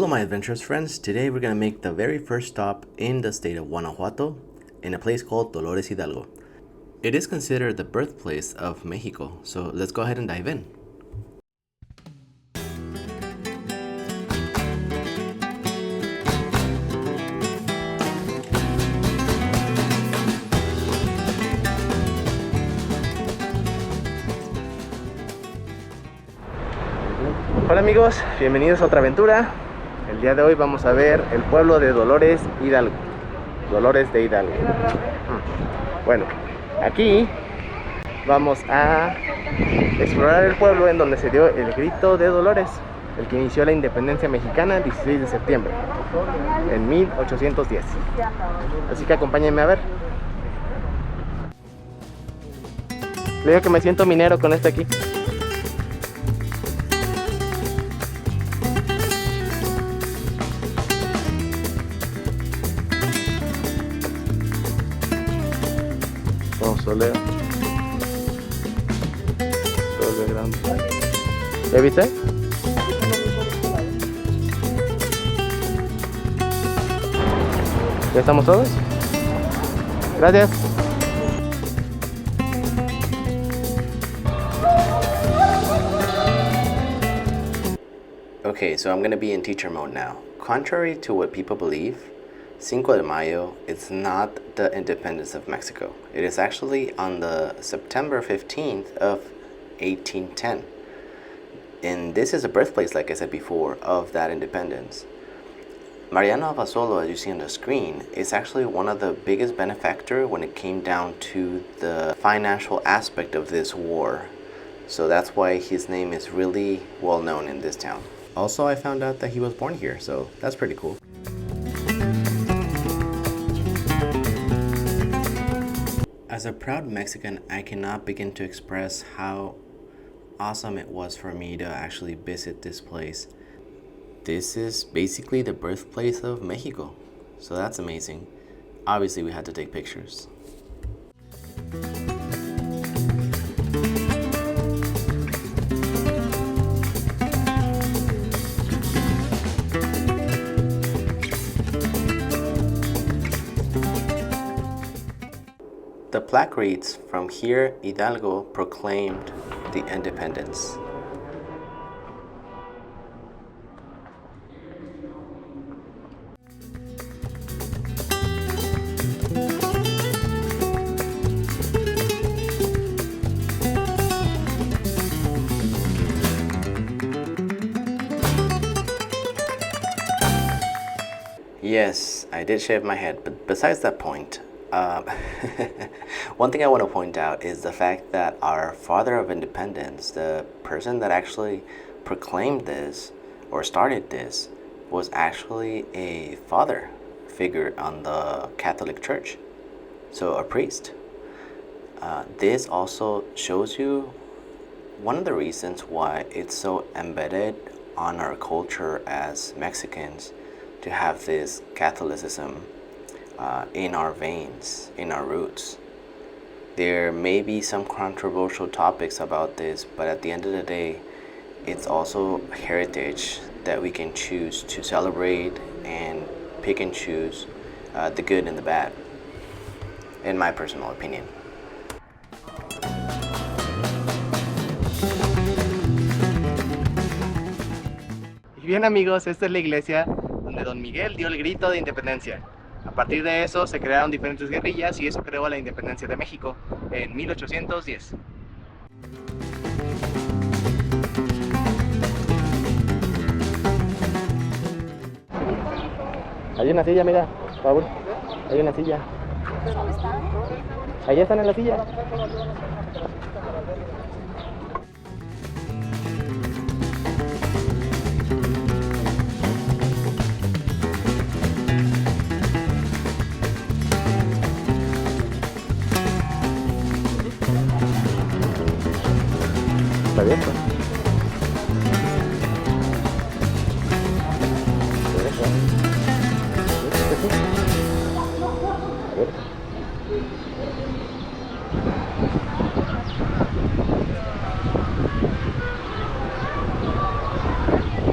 Hello my adventurous friends, today we're going to make the very first stop in the state of Guanajuato in a place called Dolores Hidalgo. It is considered the birthplace of Mexico, so let's go ahead and dive in. Hola amigos, bienvenidos a otra aventura. El día de hoy vamos a ver el pueblo de Dolores Hidalgo. Dolores de Hidalgo. Bueno, aquí vamos a explorar el pueblo en donde se dio el grito de Dolores, el que inició la independencia mexicana el 16 de septiembre en 1810. Así que acompáñenme a ver. Le digo que me siento minero con este aquí. Soleo. Todo grande. ¿Ya viste? ¿Ya estamos todos? Gracias. Okay, so I'm going to be in teacher mode now. Contrary to what people believe, Cinco de Mayo is not the independence of Mexico. It is actually on the September 15th of 1810. And this is a birthplace, like I said before, of that independence. Mariano Abasolo, as you see on the screen, is actually one of the biggest benefactors when it came down to the financial aspect of this war. So that's why his name is really well known in this town. Also, I found out that he was born here, so that's pretty cool. As a proud Mexican, I cannot begin to express how awesome it was for me to actually visit this place. This is basically the birthplace of Mexico, so that's amazing. Obviously, we had to take pictures. The plaque reads, "From here, Hidalgo proclaimed the independence." Yes, I did shave my head, but besides that point, one thing I want to point out is the fact that our father of independence, the person that actually proclaimed this or started this, was actually a father figure on the Catholic Church, so a priest. This also shows you one of the reasons why it's so embedded on our culture as Mexicans to have this Catholicism in our veins, in our roots. There may be some controversial topics about this, but at the end of the day, it's also heritage that we can choose to celebrate and pick and choose the good and the bad, in my personal opinion. Y bien amigos, esta es la iglesia donde Don Miguel dio el grito de independencia. A partir de eso se crearon diferentes guerrillas y eso creó la independencia de México en 1810. Hay una silla, mira, por favor. Hay una silla. Allá están en la silla. Está abierto.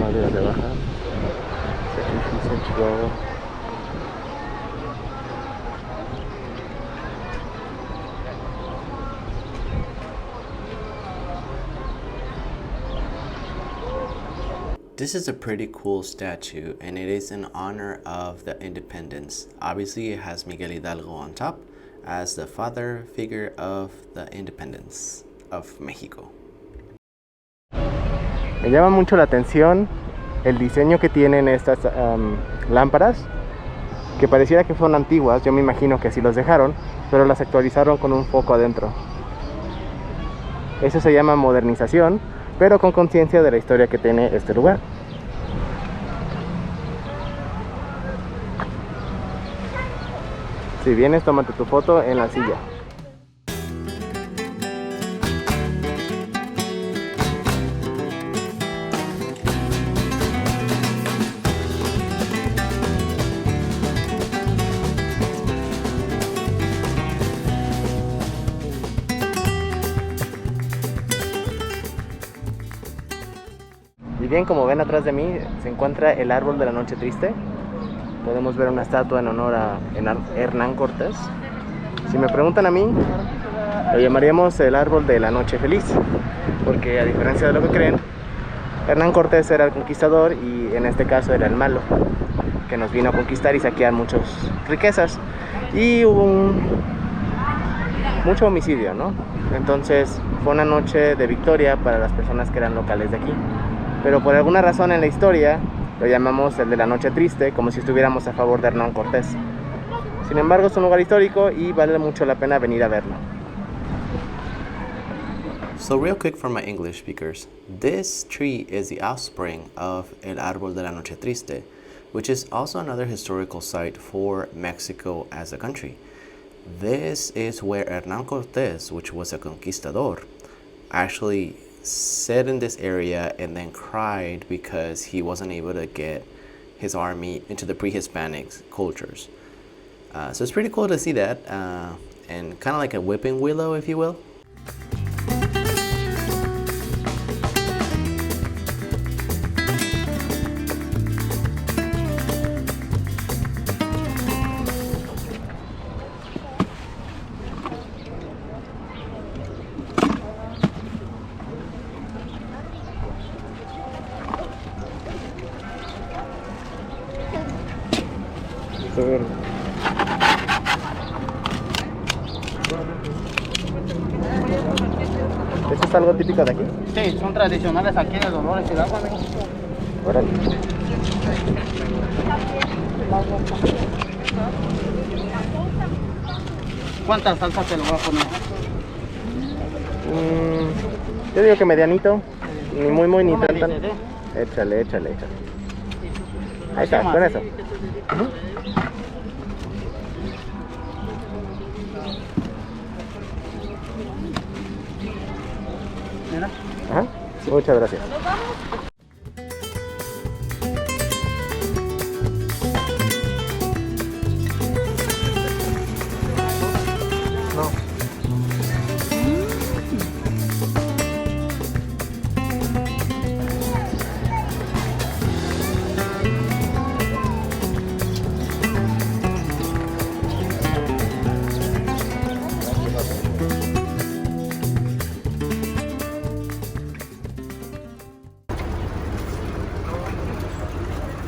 Olvídate, baja. Go. This is a pretty cool statue, and it is in honor of the independence. Obviously, it has Miguel Hidalgo on top as the father figure of the independence of Mexico. Me llama mucho la atención el diseño que tienen estas lámparas, que pareciera que son antiguas. Yo me imagino que así los dejaron, pero las actualizaron con un foco adentro. Eso se llama modernización, pero con conciencia de la historia que tiene este lugar. Si vienes, tómate tu foto en la silla. Y bien, como ven atrás de mí se encuentra el árbol de la noche triste. Podemos ver una estatua en honor a Hernán Cortés. Si me preguntan a mí, lo llamaríamos el árbol de la noche feliz, porque a diferencia de lo que creen, Hernán Cortés era el conquistador y en este caso era el malo, que nos vino a conquistar y saquear muchas riquezas. Y hubo mucho homicidio, ¿no? Entonces fue una noche de victoria para las personas que eran locales de aquí. Pero por alguna razón en la historia lo llamamos el de la noche triste, como si estuviéramos a favor de Hernán Cortés. Sin embargo, es un lugar histórico y vale mucho la pena venir a verlo. So real quick for my English speakers, this tree is the offspring of El Árbol de la Noche Triste, which is also another historical site for Mexico as a country. This is where Hernán Cortés, which was a conquistador, actually sat in this area and then cried because he wasn't able to get his army into the pre-Hispanic cultures. So it's pretty cool to see that, and kind of like a whipping willow, if you will. ¿Eso es algo típico de aquí? Sí, son tradicionales aquí de Dolores Hidalgo, amigo. Órale. ¿Cuántas salsas te lo voy a poner? Yo digo que medianito, ni muy ni No me tan tan. dices, Échale. Ahí está, con eso. Mira. Ajá. Muchas gracias.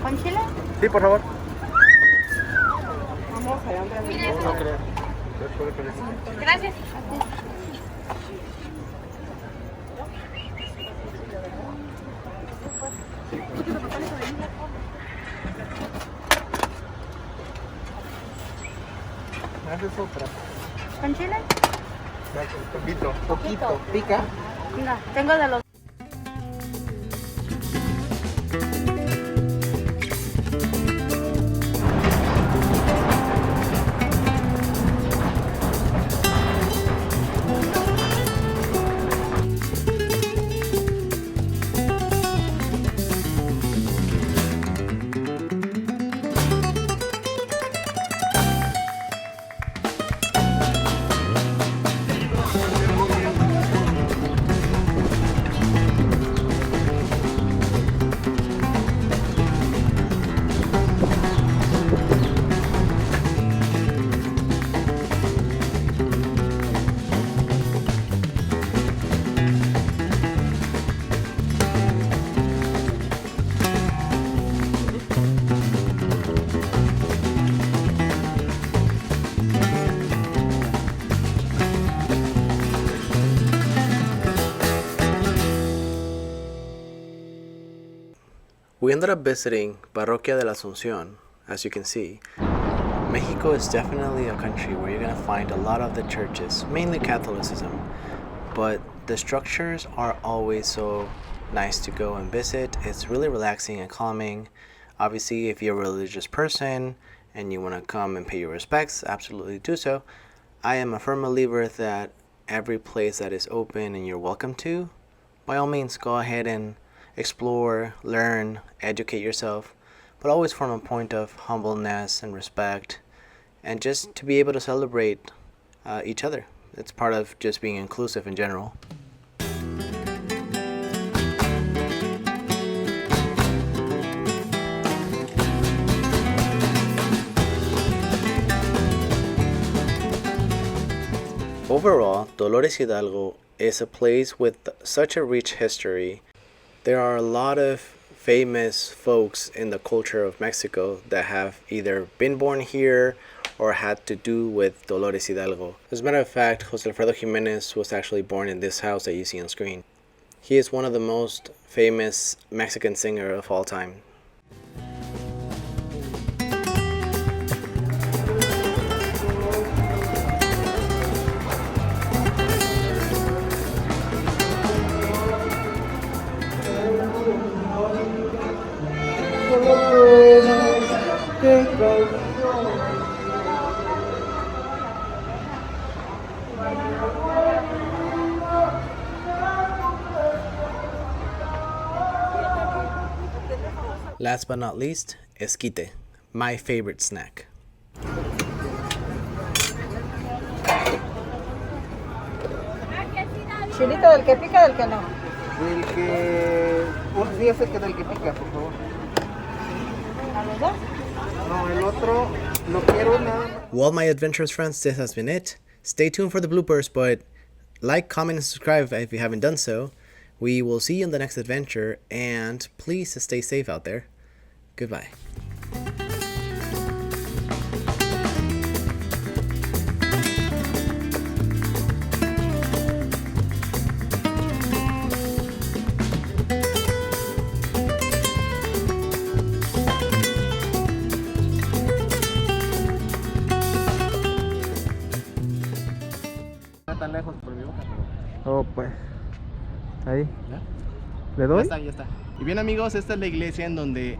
¿Con chile? Sí, por favor. Vamos allá atrás. No creo. Gracias. Haces otra. ¿Con chile? Poquito. ¿Pica? No, tengo de los... We ended up visiting Parroquia de la Asunción, as you can see. Mexico is definitely a country where you're going to find a lot of the churches, mainly Catholicism, but the structures are always so nice to go and visit. It's really relaxing and calming. Obviously, if you're a religious person and you want to come and pay your respects, absolutely do so. I am a firm believer that every place that is open and you're welcome to, by all means, go ahead and explore, learn, educate yourself, but always from a point of humbleness and respect, and just to be able to celebrate each other. It's part of just being inclusive in general. Overall, Dolores Hidalgo is a place with such a rich history. There are a lot of famous folks in the culture of Mexico that have either been born here or had to do with Dolores Hidalgo. As a matter of fact, Jose Alfredo Jimenez was actually born in this house that you see on screen. He is one of the most famous Mexican singers of all time. Last but not least, esquite, my favorite snack. Chilito, del que pica, del que no. Del que... Fíjese que del que pica, por favor. ¿A los dos? No, el otro lo quiero nada más. Well, my adventurous friends, this has been it. Stay tuned for the bloopers, but like, comment, and subscribe if you haven't done so. We will see you in the next adventure, and please stay safe out there. Goodbye. No tan lejos por mi boca, pero... Oh, pues. Ahí. ¿Ya? ¿Le doy? Ya está. Y bien amigos, esta es la iglesia en donde